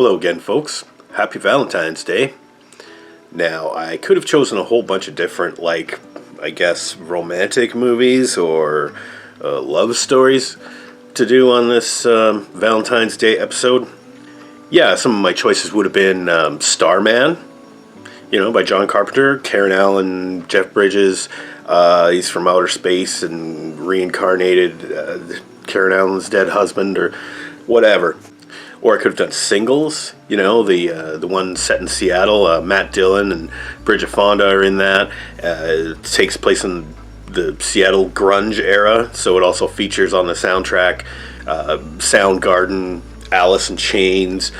Hello again, folks. Happy Valentine's Day. Now, I could have chosen a whole bunch of different, romantic movies or love stories to do on this Valentine's Day episode. Yeah, some of my choices would have been Starman, by John Carpenter, Karen Allen, Jeff Bridges. He's from outer space and reincarnated Karen Allen's dead husband or whatever. Or I could have done Singles, the one set in Seattle. Matt Dillon and Bridget Fonda are in that. It takes place in the Seattle grunge era, so it also features on the soundtrack Soundgarden, Alice in Chains,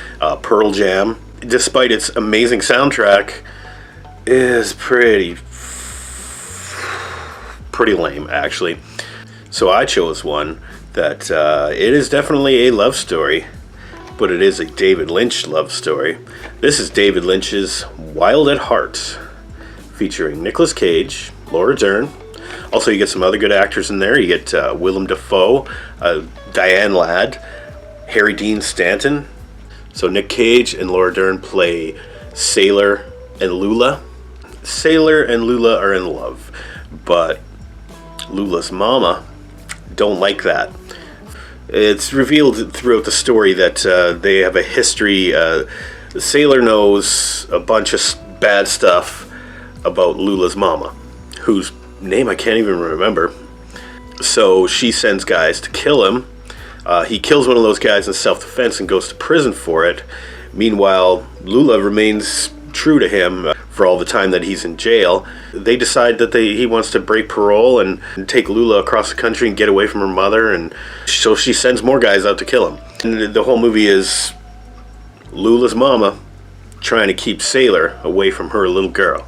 Pearl Jam. Despite its amazing soundtrack, is pretty lame, actually. So I chose one that it is definitely a love story, but it is a David Lynch love story. This is David Lynch's Wild at Heart, featuring Nicolas Cage, Laura Dern. Also, you get some other good actors in there. You get Willem Dafoe, Diane Ladd, Harry Dean Stanton. So Nick Cage and Laura Dern play Sailor and Lula. Sailor and Lula are in love, but Lula's mama don't like that. It's revealed throughout the story that they have a history. The Sailor knows a bunch of bad stuff about Lula's mama, whose name I can't even remember. So she sends guys to kill him. He kills one of those guys in self-defense and goes to prison for it. Meanwhile, Lula remains true to him for all the time that he's in jail. They decide that he wants to break parole and take Lula across the country and get away from her mother, and so she sends more guys out to kill him. And the whole movie is Lula's mama trying to keep Sailor away from her little girl.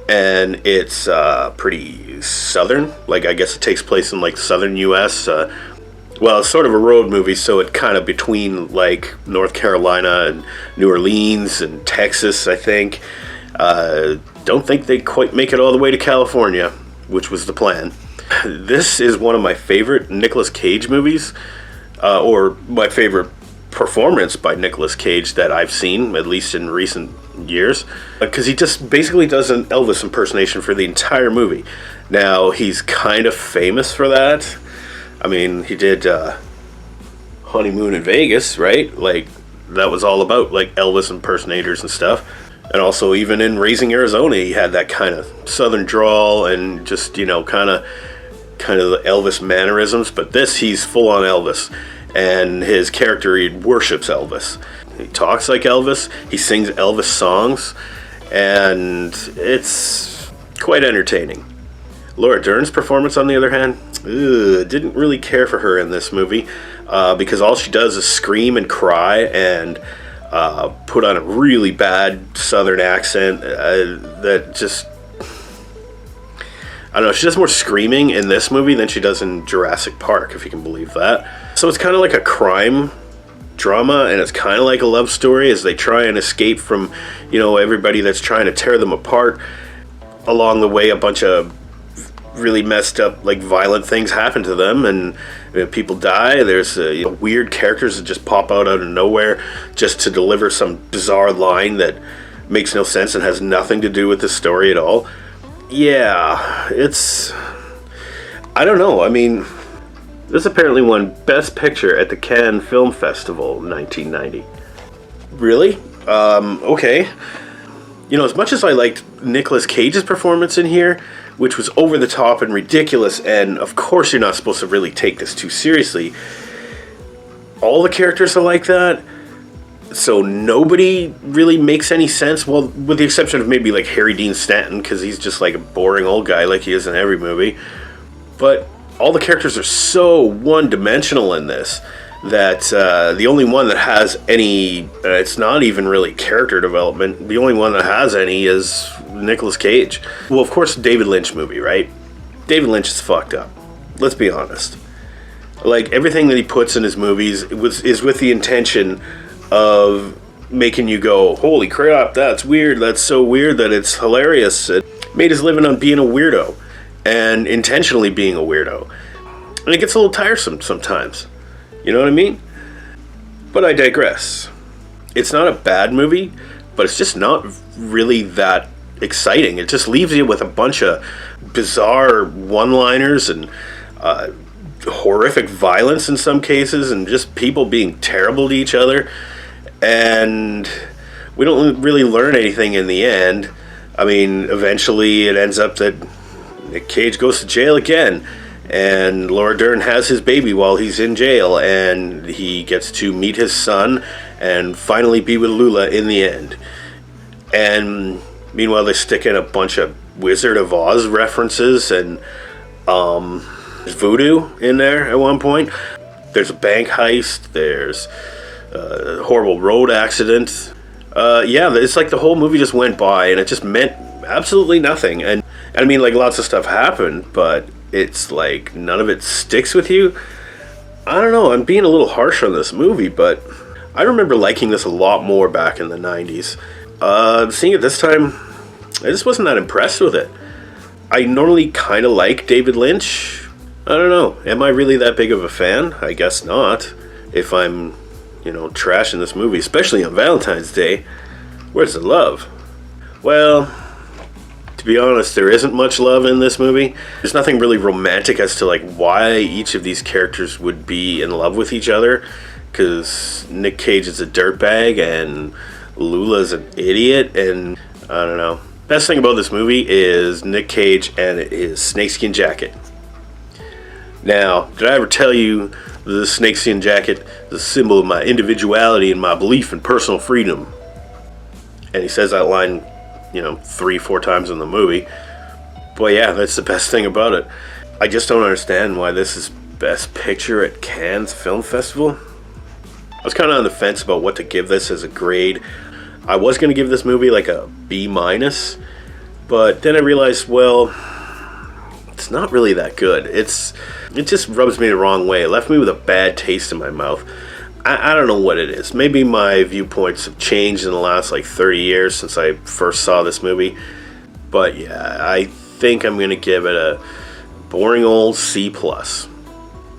And it's pretty southern. I guess it takes place in southern U.S. It's sort of a road movie, so it kind of between North Carolina and New Orleans and Texas, I think. Don't think they quite make it all the way to California, which was the plan. This is one of my favorite Nicolas Cage movies, or my favorite performance by Nicolas Cage that I've seen, at least in recent years, because he just basically does an Elvis impersonation for the entire movie. Now, he's kind of famous for that. I mean, he did Honeymoon in Vegas, right? That was all about Elvis impersonators and stuff. And also, even in Raising Arizona, he had that kind of southern drawl and just, kind of the Elvis mannerisms. But this, he's full on Elvis. And his character, he worships Elvis. He talks like Elvis. He sings Elvis songs. And it's quite entertaining. Laura Dern's performance, on the other hand, didn't really care for her in this movie. Because all she does is scream and cry and put on a really bad southern accent that just... I don't know, she does more screaming in this movie than she does in Jurassic Park, if you can believe that. So it's kind of like a crime drama, and it's kind of like a love story as they try and escape from, everybody that's trying to tear them apart. Along the way, a bunch of really messed up, violent things happen to them, and people die. There's weird characters that just pop out of nowhere just to deliver some bizarre line that makes no sense and has nothing to do with the story at all. Yeah, it's... I don't know. I mean, this apparently won Best Picture at the Cannes Film Festival in 1990. Really? Okay. As much as I liked Nicolas Cage's performance in here, which was over the top and ridiculous, and of course you're not supposed to really take this too seriously, all the characters are like that, so nobody really makes any sense, well, with the exception of maybe Harry Dean Stanton, because he's just a boring old guy like he is in every movie. But all the characters are so one-dimensional in this that the only one that has any, it's not even really character development, the only one that has any is Nicolas Cage. Well, of course, David Lynch movie, right? David Lynch is fucked up. Let's be honest. Everything that he puts in his movies is with the intention of making you go, holy crap, that's weird, that's so weird that it's hilarious. It made his living on being a weirdo, and intentionally being a weirdo. And it gets a little tiresome sometimes. You know what I mean? But I digress. It's not a bad movie, but it's just not really that exciting. It just leaves you with a bunch of bizarre one-liners and horrific violence in some cases, and just people being terrible to each other. And we don't really learn anything in the end. I mean, eventually it ends up that Nick Cage goes to jail again, and Laura Dern has his baby while he's in jail, and he gets to meet his son and finally be with Lula in the end. And meanwhile, they stick in a bunch of Wizard of Oz references, and there's voodoo in there at one point. There's a bank heist. There's a horrible road accident. Yeah, it's like the whole movie just went by, and it just meant absolutely nothing. And I mean, like, lots of stuff happened, but it's like none of it sticks with you. I don't know, I'm being a little harsh on this movie, but I remember liking this a lot more back in the 90s. Seeing it this time, I just wasn't that impressed with it. I normally kind of like David Lynch. I don't know, am I really that big of a fan? I guess not. If I'm, trashing this movie, especially on Valentine's Day. Where's the love? Well, to be honest, there isn't much love in this movie. There's nothing really romantic as to like why each of these characters would be in love with each other, because Nick Cage is a dirtbag and Lula's an idiot, and I don't know. Best thing about this movie is Nick Cage and his snakeskin jacket. Now, did I ever tell you the snakeskin jacket is a symbol of my individuality and my belief in personal freedom? And he says that line, 3-4 times in the movie. Boy, yeah, that's the best thing about it. I just don't understand why this is Best Picture at Cannes Film Festival. I was kind of on the fence about what to give this as a grade. I was going to give this movie like a B-, but then I realized, well, it's not really that good. It just rubs me the wrong way. It left me with a bad taste in my mouth. I don't know what it is. Maybe my viewpoints have changed in the last 30 years since I first saw this movie. But yeah, I think I'm going to give it a boring old C+.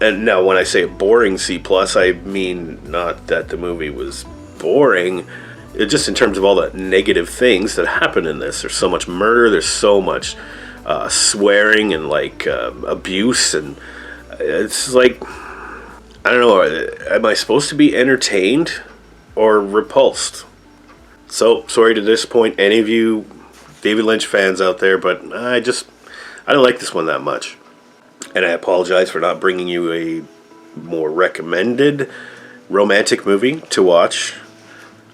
And now when I say a boring C+, I mean not that the movie was boring. Just in terms of all the negative things that happen in this. There's so much murder. There's so much swearing and abuse. And it's like, I don't know, am I supposed to be entertained or repulsed? So, sorry to disappoint any of you David Lynch fans out there, but I don't like this one that much. And I apologize for not bringing you a more recommended romantic movie to watch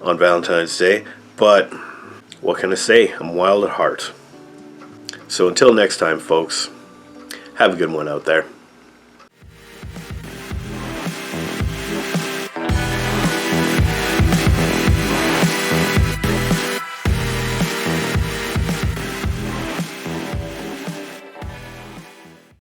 on Valentine's Day, but what can I say? I'm wild at heart. So until next time, folks, have a good one out there.